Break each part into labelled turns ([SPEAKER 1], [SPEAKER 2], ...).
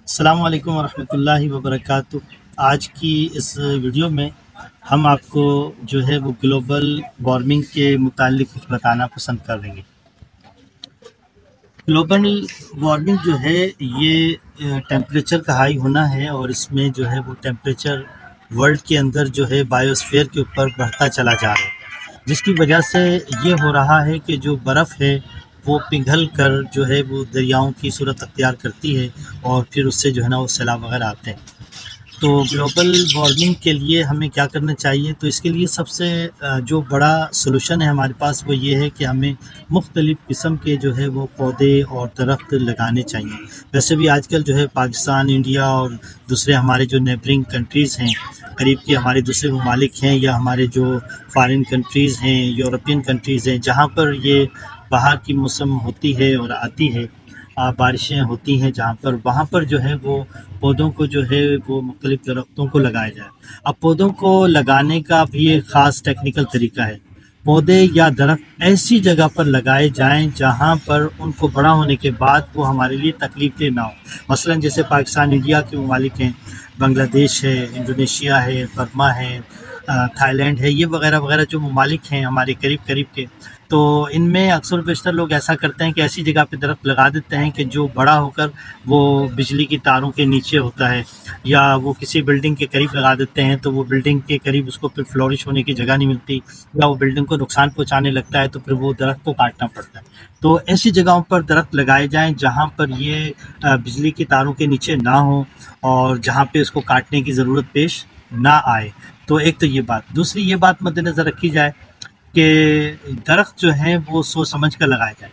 [SPEAKER 1] अस्सलाम वालेकुम वरहमतुल्लाहि वबरकातुह। आज की इस वीडियो में हम आपको जो है वो ग्लोबल वार्मिंग के मुतालिक कुछ बताना पसंद करेंगे। ग्लोबल वार्मिंग जो है ये टेम्परेचर का हाई होना है और इसमें जो है वो टेम्परेचर वर्ल्ड के अंदर जो है बायोस्फीयर के ऊपर बढ़ता चला जा रहा है, जिसकी वजह से ये हो रहा है कि जो बर्फ़ है वो पिघल कर जो है वो दरियाओं की सूरत अख्तियार करती है और फिर उससे जो है ना वो सैलाब वगैरह आते हैं। तो ग्लोबल वार्मिंग के लिए हमें क्या करना चाहिए? तो इसके लिए सबसे जो बड़ा सॉल्यूशन है हमारे पास वो ये है कि हमें मुख्तलिफ़ किस्म के जो है वो पौधे और दरख्त लगाने चाहिए। वैसे भी आजकल जो है पाकिस्तान, इंडिया और दूसरे हमारे जो नेबरिंग कंट्रीज़ हैं, करीब के हमारे दूसरे ममालिक हैं या हमारे जो फ़ॉरेन कंट्रीज़ हैं, यूरोपियन कंट्रीज़ हैं, जहाँ पर ये बाहर की मौसम होती है और आती है, बारिशें होती हैं जहाँ पर, वहाँ पर जो है वो पौधों को जो है वो मुख्तलिफ़ दरख्तों को लगाया जाए। अब पौधों को लगाने का भी एक ख़ास टेक्निकल तरीका है। पौधे या दरख्त ऐसी जगह पर लगाए जाएँ जहाँ पर उनको बड़ा होने के बाद वो हमारे लिए तकलीफ़देह ना हो। मसलन जैसे पाकिस्तान, इंडिया के ममालिक हैं, बांग्लादेश है, इंडोनेशिया है, बर्मा है, थाईलैंड है, ये वगैरह वगैरह जो ममालिक हैं हमारे करीब-करीब के, तो इनमें अक्सर बेशतर लोग ऐसा करते हैं कि ऐसी जगह पे दरख्त लगा देते हैं कि जो बड़ा होकर वो बिजली की तारों के नीचे होता है, या वो किसी बिल्डिंग के करीब लगा देते हैं तो वो बिल्डिंग के करीब उसको फिर फ्लोरिश होने की जगह नहीं मिलती, या वो बिल्डिंग को नुकसान पहुंचाने लगता है तो फिर वो दरख्त को काटना पड़ता है। तो ऐसी जगहों पर दरख्त लगाए जाएं जहां पर ये बिजली की तारों के नीचे ना हो और जहां पे इसको काटने की ज़रूरत पेश ना आए। तो एक तो ये बात, दूसरी ये बात मद्देनज़र रखी जाए कि दरख्त जो हैं वो सोच समझ कर लगाए जाएँ।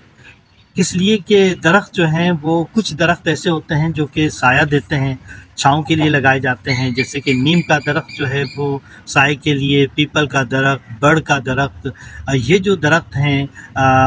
[SPEAKER 1] किस लिए कि दरख्त जो हैं वो, कुछ दरख्त ऐसे होते हैं जो कि साया देते हैं, छाँव के लिए लगाए जाते हैं, जैसे कि नीम का दरख्त जो है वो साए के लिए, पीपल का दरख्त, बड़ का दरख्त, ये जो दरख्त हैं,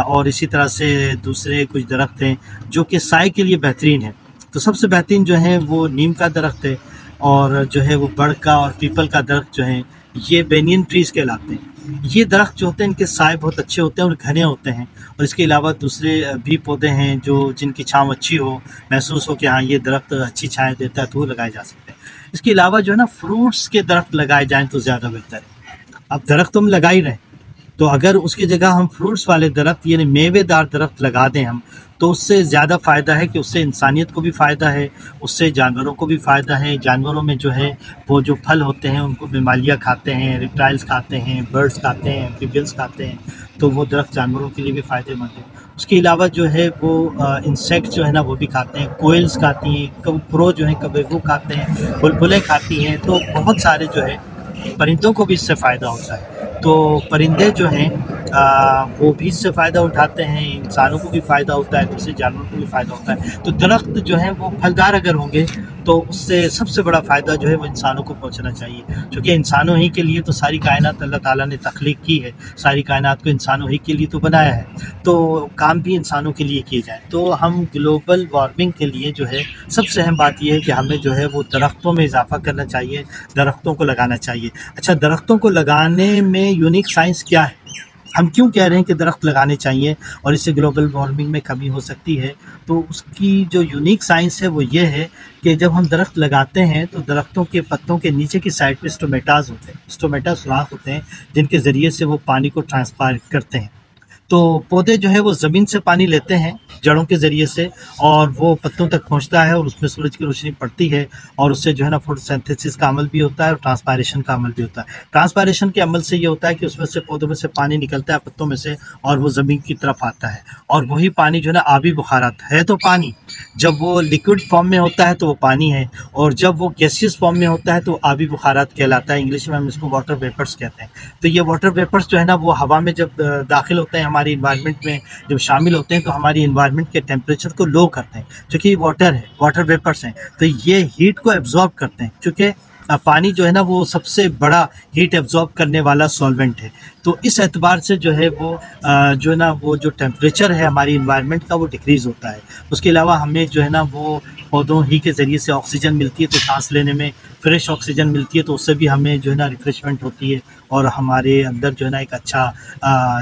[SPEAKER 1] और इसी तरह से दूसरे कुछ दरख्त हैं जो कि साए के लिए बेहतरीन हैं। तो सबसे बेहतरीन जो है वो नीम का दरख्त है, और जो है वो बड़ का और पीपल का दरख्त जो हैं ये बेनियन ट्रीज़ कहलाते हैं। ये दरख्त जो होते हैं इनके साए बहुत अच्छे होते हैं और घने होते हैं, और इसके अलावा दूसरे भी पौधे हैं जो जिनकी छाँव अच्छी हो, महसूस हो कि हाँ ये दरख्त अच्छी छाया देता है, तो वो लगाए जा सकते हैं। इसके अलावा जो है ना फ्रूट्स के दरख्त लगाए जाएँ तो ज़्यादा बेहतर है। अब दरख्त तो हम लगा ही रहे हैं, तो अगर उसकी जगह हम फ्रूट्स वाले दरख्त यानी मेवेदार दरख्त लगा दें हम, तो उससे ज़्यादा फ़ायदा है कि उससे इंसानियत को भी फ़ायदा है, उससे जानवरों को भी फ़ायदा है। जानवरों में जो है वो जो फल होते हैं उनको बीमारियाँ खाते हैं, रेप्टाइल्स खाते हैं, बर्ड्स खाते हैं, एम्फीबियंस खाते हैं, तो वो दरख्त जानवरों के लिए भी फ़ायदेमंद है। उसके अलावा जो है वो इंसेक्ट जो है ना वो भी खाते हैं, कोयल्स खाती हैं, क्रो जो हैं कबेगू खाते हैं, बुलबुलें खाती हैं, तो बहुत सारे जो है परिंदों को भी इससे फ़ायदा होता है। तो परिंदे जो हैं वो भी इससे फ़ायदा उठाते हैं, इंसानों को भी फ़ायदा होता है, दूसरे जानवरों को भी फ़ायदा होता है। तो दरख्त जो हैं वो फलदार अगर होंगे तो उससे सबसे बड़ा फ़ायदा जो है वो इंसानों को पहुंचना चाहिए, क्योंकि इंसानों ही के लिए तो सारी कायनात अल्लाह ताला ने तख्लीक की है, सारी कायनात को इंसानों ही के लिए तो बनाया है, तो काम भी इंसानों के लिए किए जाएँ। तो हम ग्लोबल वार्मिंग के लिए जो है सबसे अहम बात ये है कि हमें जो है वो दरख्तों में इजाफ़ा करना चाहिए, दरख्तों को लगाना चाहिए। अच्छा, दरख्तों को लगाने में यूनिक साइंस क्या है? हम क्यों कह रहे हैं कि दरख्त लगाने चाहिए और इससे ग्लोबल वार्मिंग में कमी हो सकती है? तो उसकी जो यूनिक साइंस है वो ये है कि जब हम दरख्त लगाते हैं तो दरख्तों के पत्तों के नीचे की साइड पे स्टोमेटास होते हैं, स्टोमेटा सुराख होते हैं जिनके ज़रिए से वो पानी को ट्रांसफर करते हैं। तो पौधे जो है वो ज़मीन से पानी लेते हैं जड़ों के ज़रिए से, और वो पत्तों तक पहुंचता है और उसमें सूरज की रोशनी पड़ती है, और उससे जो है ना फोटोसिंथेसिस का अमल भी होता है और ट्रांसपायरेशन का अमल भी होता है। ट्रांसपायरेशन के अमल से ये होता है कि उसमें से पौधों में से पानी निकलता है, पत्तों में से, और वो ज़मीन की तरफ आता है, और वही पानी जो है ना आबी बुखारात है, तो पानी जब वो लिक्विड फॉर्म में होता है तो वो पानी है, और जब वो गैसियस फॉर्म में होता है तो आबी बुखारात कहलाता है। इंग्लिश में हम इसको वाटर वेपर्स कहते हैं। तो ये वाटर वेपर्स जो है ना वो हवा में जब दाखिल होते हैं, हमारी इन्वायरमेंट में जब शामिल होते हैं, तो हमारी इन्वायरमेंट के टेम्परेचर को लो करते हैं, क्योंकि वाटर है, वाटर वेपर्स हैं, तो ये हीट को एब्जॉर्ब करते हैं, क्योंकि पानी जो है ना वो सबसे बड़ा हीट एब्जॉर्ब करने वाला सॉल्वेंट है। तो इस एतबार से जो है वो जो है ना वो जो टेम्परेचर है हमारी इन्वायरमेंट का वो डिक्रीज़ होता है। उसके अलावा हमें जो है ना वो पौधों ही के ज़रिए से ऑक्सीजन मिलती है, तो सांस लेने में फ्रेश ऑक्सीजन मिलती है, तो उससे भी हमें जो है ना रिफ्रेशमेंट होती है और हमारे अंदर जो है ना एक अच्छा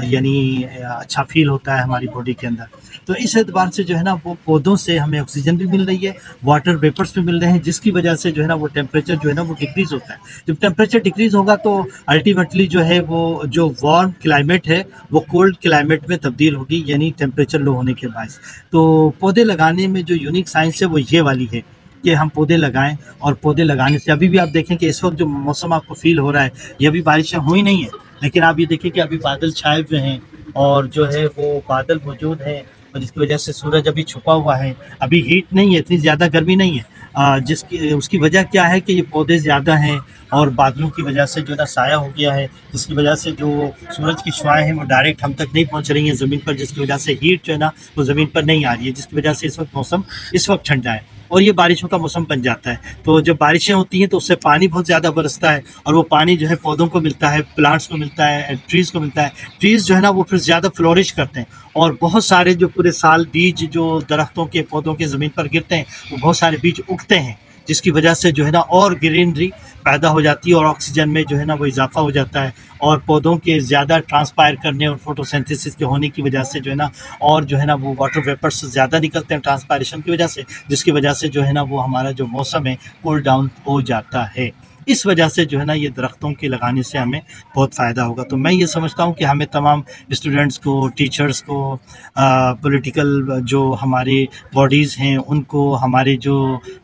[SPEAKER 1] यानी अच्छा फील होता है हमारी बॉडी के अंदर। तो इस एतबार से जो है ना वो पौधों से हमें ऑक्सीजन भी मिल रही है, वाटर वेपर्स भी मिल रहे हैं, जिसकी वजह से जो है ना वो टेम्परेचर जो है ना वो डिक्रीज़ होता है। जब टेम्परेचर डिक्रीज़ होगा तो अल्टीमेटली जो है वो जो वार्म क्लाइमेट है वो कोल्ड क्लाइमेट में तब्दील होगी, यानी टेम्परेचर लो होने के बायस। तो पौधे लगाने में जो यूनिक साइंस है वो ये वाली है कि हम पौधे लगाएं, और पौधे लगाने से अभी भी आप देखें कि इस वक्त जो मौसम आपको फील हो रहा है, ये अभी बारिशें हुई नहीं है, लेकिन आप ये देखिए कि अभी बादल छाए हुए हैं और जो है वो बादल मौजूद हैं, और जिसकी वजह से सूरज अभी छुपा हुआ है। अभी हीट नहीं है, इतनी ज़्यादा गर्मी नहीं है। जिसकी उसकी वजह क्या है कि ये पौधे ज़्यादा हैं और बादलों की वजह से जो है ना साया हो गया है, जिसकी वजह से जो सूरज की शुआएं हैं वो डायरेक्ट हम तक नहीं पहुंच रही हैं ज़मीन पर, जिसकी वजह से हीट जो है ना वो ज़मीन पर नहीं आ रही है, जिसकी वजह से इस वक्त मौसम इस वक्त ठंडा है और ये बारिशों का मौसम बन जाता है। तो जब बारिशें होती हैं तो उससे पानी बहुत ज़्यादा बरसता है, और वो पानी जो है पौधों को मिलता है, प्लांट्स को मिलता है, ट्रीज़ को मिलता है। ट्रीज़ जो है ना वो फिर ज़्यादा फ्लोरिश करते हैं, और बहुत सारे जो पूरे साल बीज जो दरख्तों के पौधों के ज़मीन पर गिरते हैं वो बहुत सारे बीज उगते हैं, जिसकी वजह से जो है ना और ग्रीनरी पैदा हो जाती है और ऑक्सीजन में जो है ना वो इजाफा हो जाता है, और पौधों के ज़्यादा ट्रांसपायर करने और फोटोसिंथेसिस के होने की वजह से जो है ना और जो है ना वो वाटर वेपर्स ज़्यादा निकलते हैं ट्रांसपायरेशन की वजह से, जिसकी वजह से जो है ना वो हमारा जो मौसम है कूल डाउन हो जाता है। इस वजह से जो है ना ये दरख्तों के लगाने से हमें बहुत फ़ायदा होगा। तो मैं ये समझता हूँ कि हमें तमाम स्टूडेंट्स को, टीचर्स को, पॉलिटिकल जो हमारे बॉडीज़ हैं उनको, हमारे जो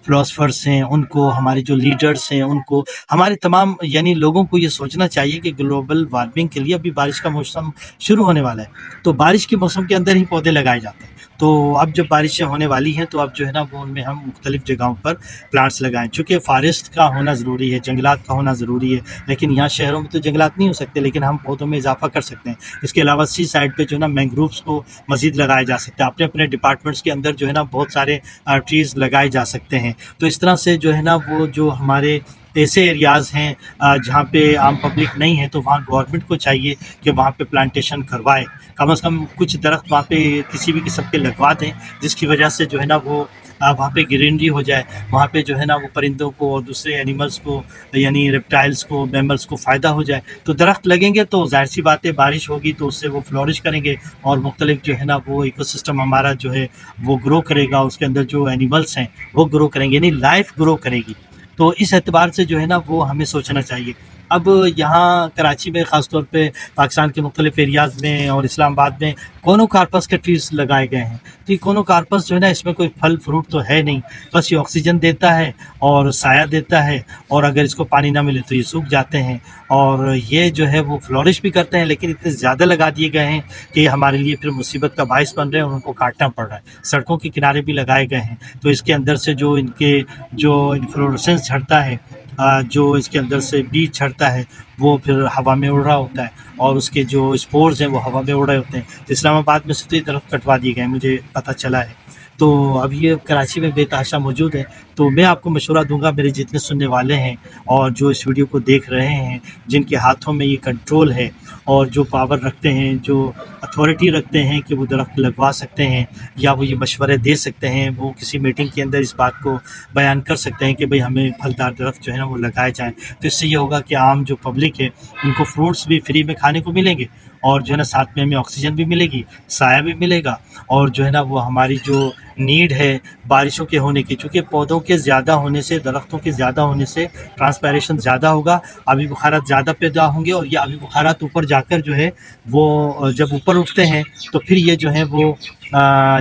[SPEAKER 1] फ़िलासफ़र्स हैं उनको, हमारे जो लीडर्स हैं उनको, हमारे तमाम यानी लोगों को ये सोचना चाहिए कि ग्लोबल वार्मिंग के लिए अभी बारिश का मौसम शुरू होने वाला है, तो बारिश के मौसम के अंदर ही पौधे लगाए जाते हैं। तो अब जब बारिशें होने वाली हैं तो अब जो है ना वो उनमें हम मुख्तलिफ़ जगहों पर प्लांट्स लगाएं, चूँकि फ़ॉरेस्ट का होना ज़रूरी है, जंगलात का होना ज़रूरी है, लेकिन यहाँ शहरों में तो जंगलात नहीं हो सकते, लेकिन हम पौधों में इजाफा कर सकते हैं। इसके अलावा सी साइड पे जो है ना मैंग्रोव्स को मज़ीद लगाया जा सकता है, अपने अपने डिपार्टमेंट्स के अंदर जो है ना बहुत सारे ट्रीज़ लगाए जा सकते हैं। तो इस तरह से जो है ना वो जो हमारे ऐसे एरियाज़ हैं जहाँ पे आम पब्लिक नहीं है, तो वहाँ गवर्नमेंट को चाहिए कि वहाँ पे प्लांटेशन करवाए, कम से कम कुछ दरख्त वहाँ पे किसी भी किस्म के लगवा दें, जिसकी वजह से जो है ना वो वहाँ पे ग्रीनरी हो जाए, वहाँ पे जो है ना वो परिंदों को और दूसरे एनिमल्स को यानी रेप्टाइल्स को, मैमल्स को फ़ायदा हो जाए। तो दरख्त लगेंगे तो ज़ाहिर सी बात है बारिश होगी तो उससे वो फ्लोरिश करेंगे, और मुख्तलिफ जो है ना वो इकोसिस्टम हमारा जो है वो ग्रो करेगा, उसके अंदर जो एनिमल्स हैं वो ग्रो करेंगे, यानी लाइफ ग्रो करेगी। तो इस एतबार से जो है ना वो हमें सोचना चाहिए। अब यहाँ कराची में ख़ास तौर पे पाकिस्तान के मुख्तलिफ़ एरियाज़ में और इस्लामाबाद में कोनोकार्पस के ट्रीज़ लगाए गए हैं। तो ये कोनोकार्पस जो है ना इसमें कोई फल फ्रूट तो है नहीं, बस ये ऑक्सीजन देता है और साया देता है, और अगर इसको पानी ना मिले तो ये सूख जाते हैं, और ये जो है वो फ्लोरिश भी करते हैं, लेकिन इतने ज़्यादा लगा दिए गए हैं कि हमारे लिए फिर मुसीबत का बायस बन रहे हैं और उनको काटना पड़ रहा है। सड़कों के किनारे भी लगाए गए हैं, तो इसके अंदर से जो इनके जो इन्फ्लोरेसेंस झड़ता है, जो इसके अंदर से बीज झड़ता है वो फिर हवा में उड़ रहा होता है, और उसके जो स्पोर्स हैं वो हवा में उड़ रहे होते हैं। तो इस्लामाबाद में से तो ये दरख्त कटवा दिए गए, मुझे पता चला है। तो अब ये कराची में बेतहाशा मौजूद है। तो मैं आपको मशवरा दूंगा, मेरे जितने सुनने वाले हैं और जो इस वीडियो को देख रहे हैं, जिनके हाथों में ये कंट्रोल है और जो पावर रखते हैं, जो अथॉरिटी रखते हैं कि वो दरख्त लगवा सकते हैं या वो ये मशवरे दे सकते हैं, वो किसी मीटिंग के अंदर इस बात को बयान कर सकते हैं कि भाई हमें फलदार दरख्त जो है ना वो लगाए जाएँ। तो इससे ये होगा कि आम जो पब्लिक है उनको फ्रूट्स भी फ्री में खाने को मिलेंगे, और जो है ना साथ में हमें ऑक्सीजन भी मिलेगी, साया भी मिलेगा, और जो है ना वो हमारी जो नीड है बारिशों के होने की, चूँकि पौधों के ज़्यादा होने से, दरख्तों के ज़्यादा होने से ट्रांसपायरेशन ज़्यादा होगा, आबी बुखारात ज़्यादा पैदा होंगे, और ये आबी बुखारात ऊपर जाकर जो है वो जब ऊपर उठते हैं तो फिर ये जो है वो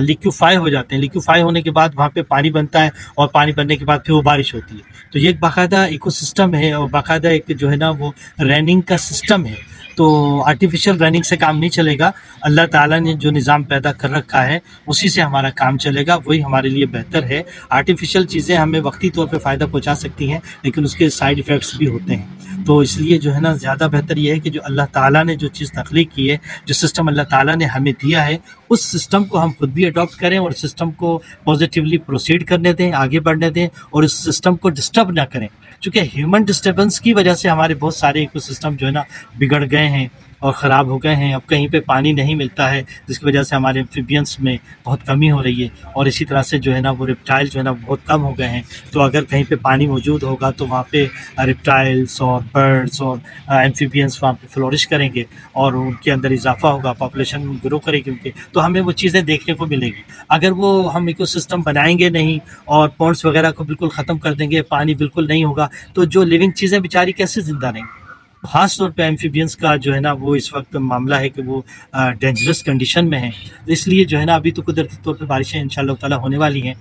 [SPEAKER 1] लिक्विफाई हो जाते हैं। लिक्विफाई होने के बाद वहाँ पे पानी बनता है, और पानी बनने के बाद फिर वो बारिश होती है। तो ये एक बाकायदा इकोसिस्टम है और बाकायदा एक जो है ना वो रेनिंग का सिस्टम है। तो आर्टिफिशियल रनिंग से काम नहीं चलेगा। अल्लाह ताला ने जो निज़ाम पैदा कर रखा है उसी से हमारा काम चलेगा, वही हमारे लिए बेहतर है। आर्टिफिशियल चीज़ें हमें वक्ती तौर पे फ़ायदा पहुंचा सकती हैं, लेकिन उसके साइड इफ़ेक्ट्स भी होते हैं। तो इसलिए जो है ना ज़्यादा बेहतर ये है कि जो अल्लाह ताला ने जो चीज़ तख्लीक की है, जो सिस्टम अल्लाह ताला ने हमें दिया है, उस सिस्टम को हम खुद भी अडॉप्ट करें और सिस्टम को पॉजिटिवली प्रोसीड करने दें, आगे बढ़ने दें, और इस सिस्टम को डिस्टर्ब ना करें। चूँकि ह्यूमन डिस्टर्बेंस की वजह से हमारे बहुत सारे इकोसिस्टम जो है ना बिगड़ गए हैं, और ख़राब हो गए हैं। अब कहीं पे पानी नहीं मिलता है, जिसकी वजह से हमारे एम्फीबियंस में बहुत कमी हो रही है, और इसी तरह से जो है ना वो रेप्टाइल जो है ना बहुत कम हो गए हैं। तो अगर कहीं पे पानी मौजूद होगा तो वहाँ पे रेप्टाइल्स और बर्ड्स और एम्फीबियंस वहाँ पे फ्लोरिश करेंगे और उनके अंदर इजाफा होगा, पॉपुलेशन ग्रो करेगी उनकी, तो हमें वो चीज़ें देखने को मिलेंगी। अगर वो हम इकोसिस्टम बनाएंगे नहीं और पॉन्ड्स वगैरह को बिल्कुल ख़त्म कर देंगे, पानी बिल्कुल नहीं होगा, तो जो लिविंग चीज़ें बेचारी कैसे ज़िंदा रहेंगी। ख़ास तौर पे एम्फीबियंस का जो है ना वो इस वक्त मामला है कि वो डेंजरस कंडीशन में है। इसलिए जो है ना अभी तो कुदरती तौर पे बारिशें इंशाअल्लाह ताला होने वाली हैं,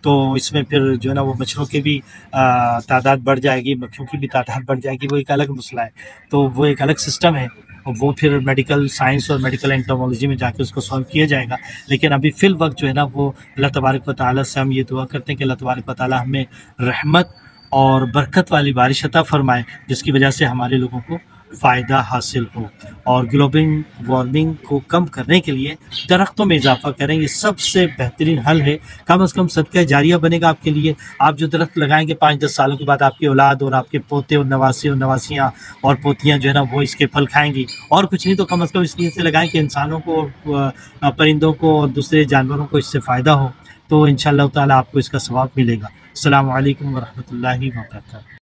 [SPEAKER 1] तो इसमें फिर जो है ना वो मच्छरों की भी तादाद बढ़ जाएगी, मक्खियों की भी तादाद बढ़ जाएगी, वो एक अलग मसला है। तो वो एक अलग सिस्टम है और वो फिर मेडिकल साइंस और मेडिकल एंटोमोलॉजी में जाके उसको सॉल्व किया जाएगा। लेकिन अभी फ़िल वक्त जो है ना वो अल्लाह तबारक व तआला से हम ये दुआ करते हैं कि अल्लाह तबारक व तआला हमें रहमत और बरकत वाली बारिश अता फ़रमाए, जिसकी वजह से हमारे लोगों को फ़ायदा हासिल हो। और ग्लोबल वार्मिंग को कम करने के लिए दरख्तों में इजाफा करें, ये सबसे बेहतरीन हल है। कम से कम सदका जारिया बनेगा आपके लिए। आप जो दरख्त लगाएंगे 5-10 सालों के बाद आपकी औलाद और आपके पोते और नवासे और नवासियाँ और पोतियाँ जो है ना वो इसके फल खाएंगी। और कुछ नहीं तो कम से कम इस नीयत से लगाएं कि इंसानों को, परिंदों को और दूसरे जानवरों को इससे फ़ायदा हो, तो इंशाअल्लाह ताला आपको इसका सवाब मिलेगा। अस्सलामु अलैकुम व रहमतुल्लाहि व बरकातहू।